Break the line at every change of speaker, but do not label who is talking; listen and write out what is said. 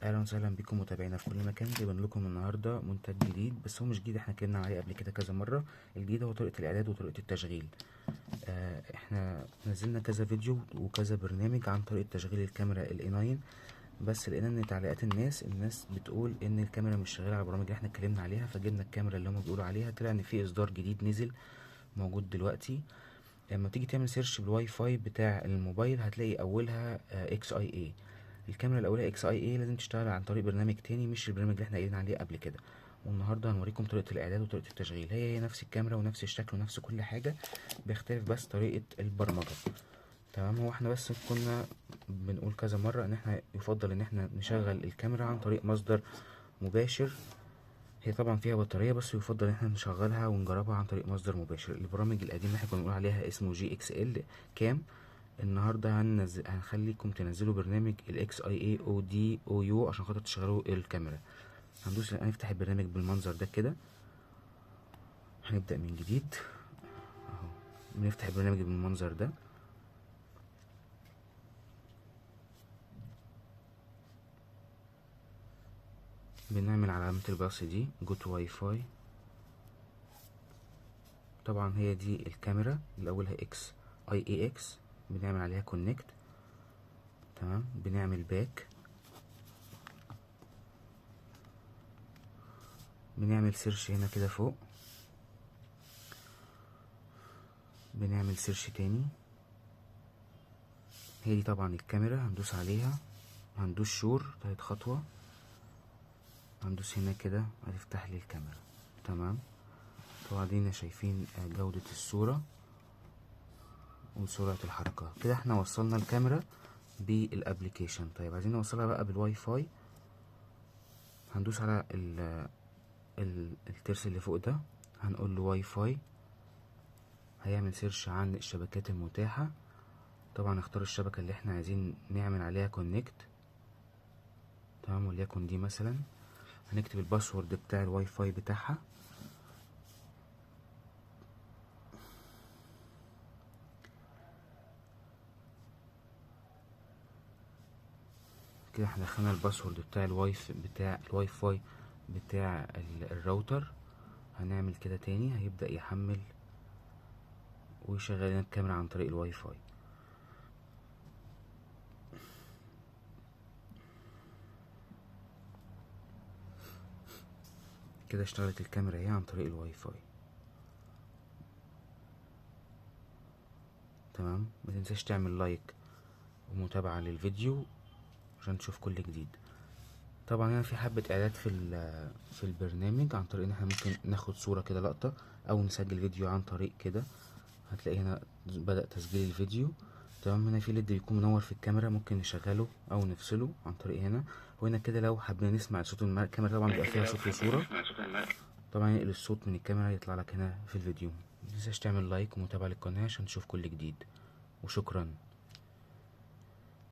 اهلا وسهلا بكم متابعينا في كل مكان. جايبين لكم النهارده منتج جديد، بس هو مش جديد، احنا اتكلمنا عليه قبل كده كذا مره. الجديد هو طريقه الاعداد وطريقه التشغيل. احنا نزلنا كذا فيديو وكذا برنامج عن طريقه تشغيل الكاميرا الاي 9، بس لقينا ان تعليقات الناس بتقول ان الكاميرا مش شغاله على البرامج اللي احنا اتكلمنا عليها، فجبنا الكاميرا اللي هم بيقولوا عليها. طلع ان في اصدار جديد نزل موجود دلوقتي. لما تيجي تعمل سيرش بالواي فاي بتاع الموبايل هتلاقي اولها اكس اي اي. الكاميرا الاولى اكس اي اي لازم تشتغل عن طريق برنامج تاني، مش البرنامج اللي احنا قايلين عليه قبل كده. والنهارده هنوريكم طريقه الاعداد وطريقه التشغيل. هي نفس الكاميرا ونفس الشكل ونفس كل حاجه، بيختلف بس طريقه البرمجه. تمام. هو احنا بس كنا بنقول كذا مره ان احنا يفضل ان احنا نشغل الكاميرا عن طريق مصدر مباشر. هي طبعا فيها بطاريه، بس يفضل ان احنا نشغلها ونجربها عن طريق مصدر مباشر. البرامج القديمه اللي احنا كنا بنقول عليها اسمه جي اكس ال كام. النهارده هنخليكم تنزلوا برنامج الاكس اي اي او دي او يو عشان خاطر تشغلوا الكاميرا. هنفتح البرنامج بالمنظر ده كده. هنبدأ من جديد اهو. بنفتح البرنامج بالمنظر ده. بنعمل على علامة الباص دي جو تو واي فاي. طبعا هي دي الكاميرا اللي اولها اكس اي اي اكس، بنعمل عليها كونكت. تمام. بنعمل باك، بنعمل سيرش هنا كده فوق، بنعمل سيرش تاني. هي دي طبعا الكاميرا، هندوس عليها، هندوس شور تالت خطوة، هندوس هنا كده هتفتح لي الكاميرا. تمام. طبعا دينا شايفين جودة الصورة وسرعة الحركة. كده احنا وصلنا الكاميرا بالابليكيشن. طيب عايزين نوصلها بقى بالواي فاي. هندوس على الترس اللي فوق ده، هنقول له واي فاي. هيعمل سيرش عن الشبكات المتاحة. طبعا نختار الشبكة اللي احنا عايزين نعمل عليها كونكت. تمام. وليكن دي مثلا. هنكتب الباسورد بتاع الواي فاي بتاعها. كده احنا دخلنا الباسورد بتاع الواي فاي بتاع الراوتر. هنعمل كده تاني، هيبدأ يحمل ويشغل لنا الكاميرا عن طريق الواي فاي. كده اشتغلت الكاميرا اهي عن طريق الواي فاي. تمام. ما تنساش تعمل لايك ومتابعة للفيديو عشان تشوف كل جديد. طبعا هنا في حبة اعداد في البرنامج، عن طريق ان احنا ممكن ناخد صورة كده لقطة او نسجل فيديو عن طريق كده. هتلاقي هنا بدأ تسجيل الفيديو. تمام. هنا في ليد بيكون منور في الكاميرا، ممكن نشغله او نفصله عن طريق هنا. وهنا كده لو حابين نسمع صوت الكاميرا، طبعا بيبقى فيها صوت وصورة. طبعا ينقل الصوت من الكاميرا يطلع لك هنا في الفيديو. متنساش تعمل لايك ومتابعة للقناة عشان تشوف كل جديد، وشكرا.